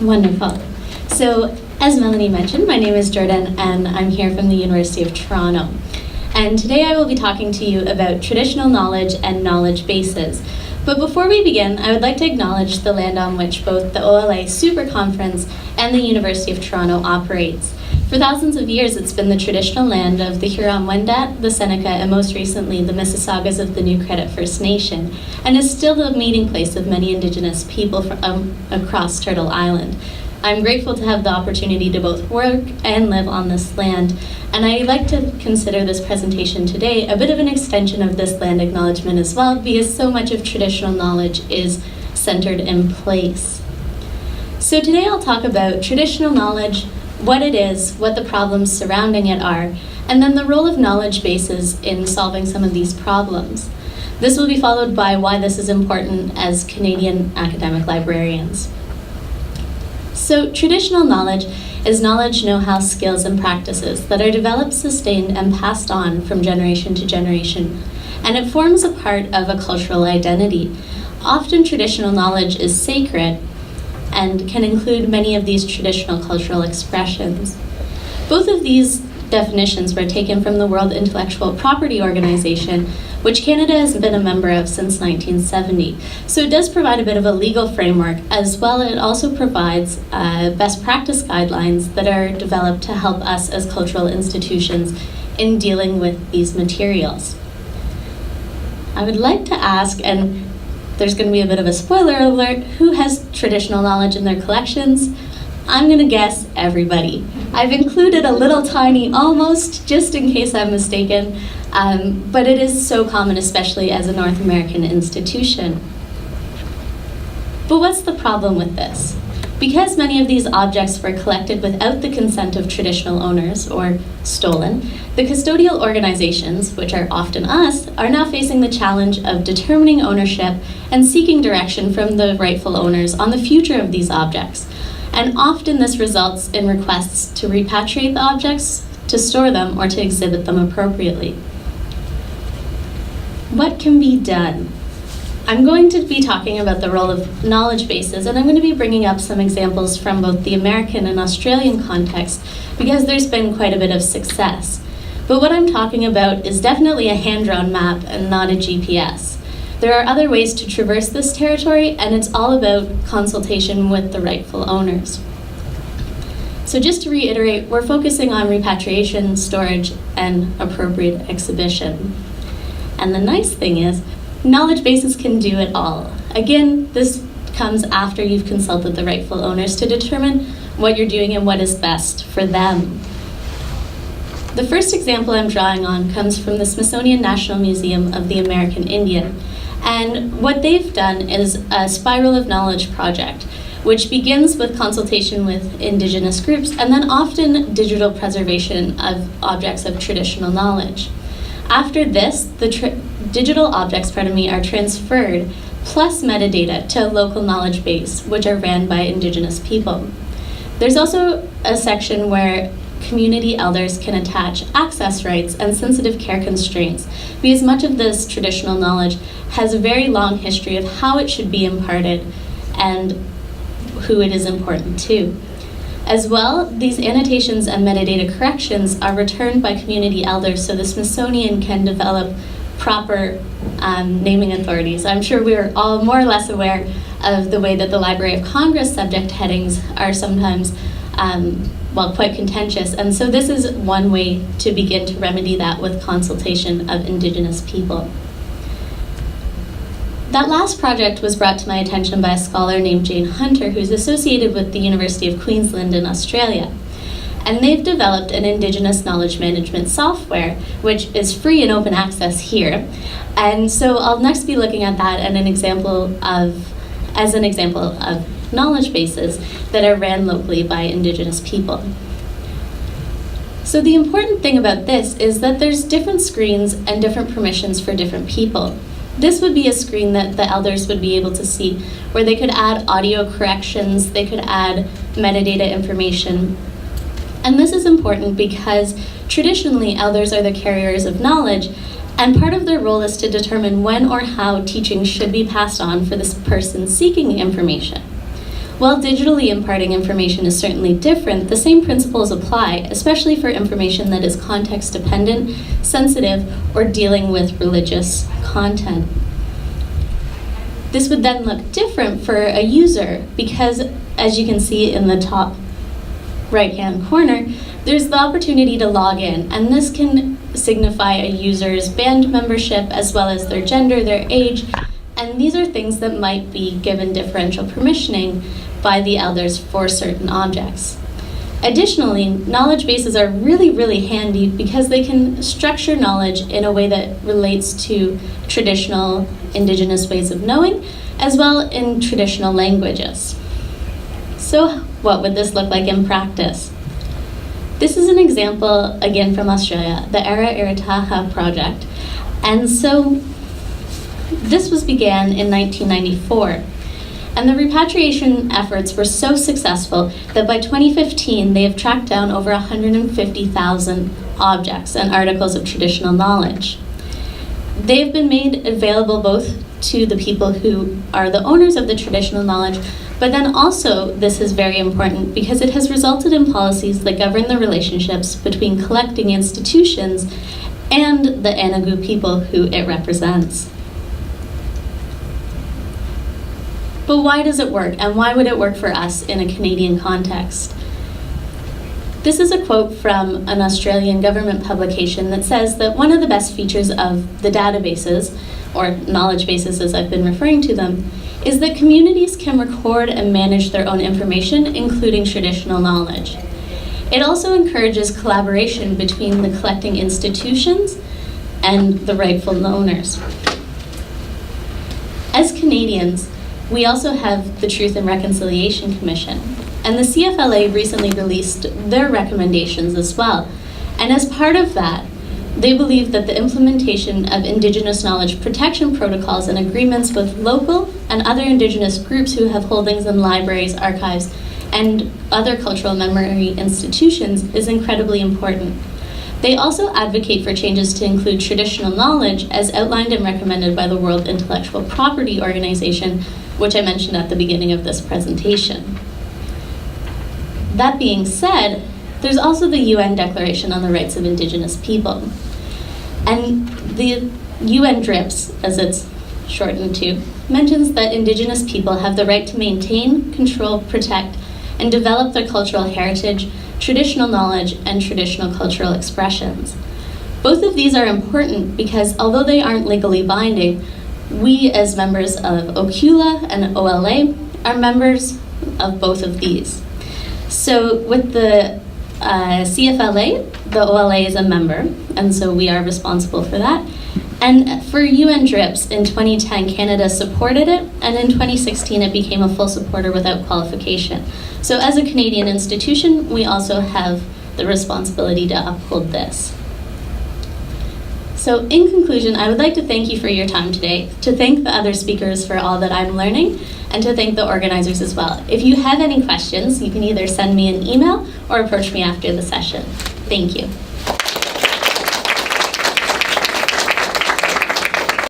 Wonderful. So, as Melanie mentioned, my name is Jordan and I'm here from the University of Toronto. And today I will be talking to you about traditional knowledge and knowledge bases. But before we begin, I would like to acknowledge the land on which both the OLA Super Conference and the University of Toronto operates. For thousands of years, it's been the traditional land of the Huron-Wendat, the Seneca, and most recently, the Mississaugas of the New Credit First Nation, and is still the meeting place of many Indigenous people from across Turtle Island. I'm grateful to have the opportunity to both work and live on this land, and I like to consider this presentation today a bit of an extension of this land acknowledgement as well, because so much of traditional knowledge is centered in place. So today I'll talk about traditional knowledge, what it is, what the problems surrounding it are, and then the role of knowledge bases in solving some of these problems. This will be followed by why this is important as Canadian academic librarians. So traditional knowledge is knowledge, know-how, skills, and practices that are developed, sustained, and passed on from generation to generation, and it forms a part of a cultural identity. Often traditional knowledge is sacred and can include many of these traditional cultural expressions. Both of these definitions were taken from the World Intellectual Property Organization, which Canada has been a member of since 1970. So it does provide a bit of a legal framework, as well as it also provides best practice guidelines that are developed to help us as cultural institutions in dealing with these materials. I would like to ask, and there's going to be a bit of a spoiler alert, who has traditional knowledge in their collections? I'm going to guess everybody. I've included a little tiny almost, just in case I'm mistaken, but it is so common, especially as a North American institution. But what's the problem with this? Because many of these objects were collected without the consent of traditional owners, or stolen, the custodial organizations, which are often us, are now facing the challenge of determining ownership and seeking direction from the rightful owners on the future of these objects. And often this results in requests to repatriate the objects, to store them, or to exhibit them appropriately. What can be done? I'm going to be talking about the role of knowledge bases, and I'm going to be bringing up some examples from both the American and Australian context, because there's been quite a bit of success. But what I'm talking about is definitely a hand-drawn map and not a GPS. There are other ways to traverse this territory, and it's all about consultation with the rightful owners. So just to reiterate, we're focusing on repatriation, storage, and appropriate exhibition. And the nice thing is, knowledge bases can do it all. Again, this comes after you've consulted the rightful owners to determine what you're doing and what is best for them. The first example I'm drawing on comes from the Smithsonian National Museum of the American Indian. And what they've done is a Spiral of Knowledge project, which begins with consultation with Indigenous groups and then often digital preservation of objects of traditional knowledge. After this, the digital objects, are transferred plus metadata to a local knowledge base, which are ran by Indigenous people. There's also a section where community elders can attach access rights and sensitive care constraints, because much of this traditional knowledge has a very long history of how it should be imparted and who it is important to. As well, these annotations and metadata corrections are returned by community elders so the Smithsonian can develop proper naming authorities. I'm sure we're all more or less aware of the way that the Library of Congress subject headings are sometimes quite contentious, and so this is one way to begin to remedy that with consultation of Indigenous people. That last project was brought to my attention by a scholar named Jane Hunter, who's associated with the University of Queensland in Australia. And they've developed an Indigenous knowledge management software, which is free and open access here. And so I'll next be looking at that and as an example of knowledge bases that are ran locally by Indigenous people. So the important thing about this is that there's different screens and different permissions for different people. This would be a screen that the elders would be able to see, where they could add audio corrections, they could add metadata information. And this is important because traditionally elders are the carriers of knowledge, and part of their role is to determine when or how teaching should be passed on for this person seeking information. While digitally imparting information is certainly different, the same principles apply, especially for information that is context-dependent, sensitive, or dealing with religious content. This would then look different for a user because, as you can see in the top right-hand corner, there's the opportunity to log in, and this can signify a user's band membership as well as their gender, their age, and these are things that might be given differential permissioning by the elders for certain objects. Additionally, knowledge bases are really, really handy because they can structure knowledge in a way that relates to traditional Indigenous ways of knowing, as well in traditional languages. So what would this look like in practice? This is an example, again from Australia, the Era Irataha project. And so this began in 1994. And the repatriation efforts were so successful that by 2015, they have tracked down over 150,000 objects and articles of traditional knowledge. They've been made available both to the people who are the owners of the traditional knowledge, but then also, this is very important because it has resulted in policies that govern the relationships between collecting institutions and the Anagu people who it represents. But why does it work, and why would it work for us in a Canadian context? This is a quote from an Australian government publication that says that one of the best features of the databases, or knowledge bases as I've been referring to them, is that communities can record and manage their own information, including traditional knowledge. It also encourages collaboration between the collecting institutions and the rightful owners. As Canadians, we also have the Truth and Reconciliation Commission, and the CFLA recently released their recommendations as well. And as part of that, they believe that the implementation of Indigenous knowledge protection protocols and agreements with local and other Indigenous groups who have holdings in libraries, archives, and other cultural memory institutions is incredibly important. They also advocate for changes to include traditional knowledge as outlined and recommended by the World Intellectual Property Organization, which I mentioned at the beginning of this presentation. That being said, there's also the UN Declaration on the Rights of Indigenous People. And the UN DRIPS, as it's shortened to, mentions that Indigenous people have the right to maintain, control, protect, and develop their cultural heritage, traditional knowledge, and traditional cultural expressions. Both of these are important because although they aren't legally binding, we as members of OCULA and OLA are members of both of these. So with the CFLA, the OLA is a member, and so we are responsible for that. And for UN DRIPS, in 2010, Canada supported it, and in 2016, it became a full supporter without qualification. So as a Canadian institution, we also have the responsibility to uphold this. So in conclusion, I would like to thank you for your time today, to thank the other speakers for all that I'm learning, and to thank the organizers as well. If you have any questions, you can either send me an email or approach me after the session. Thank you.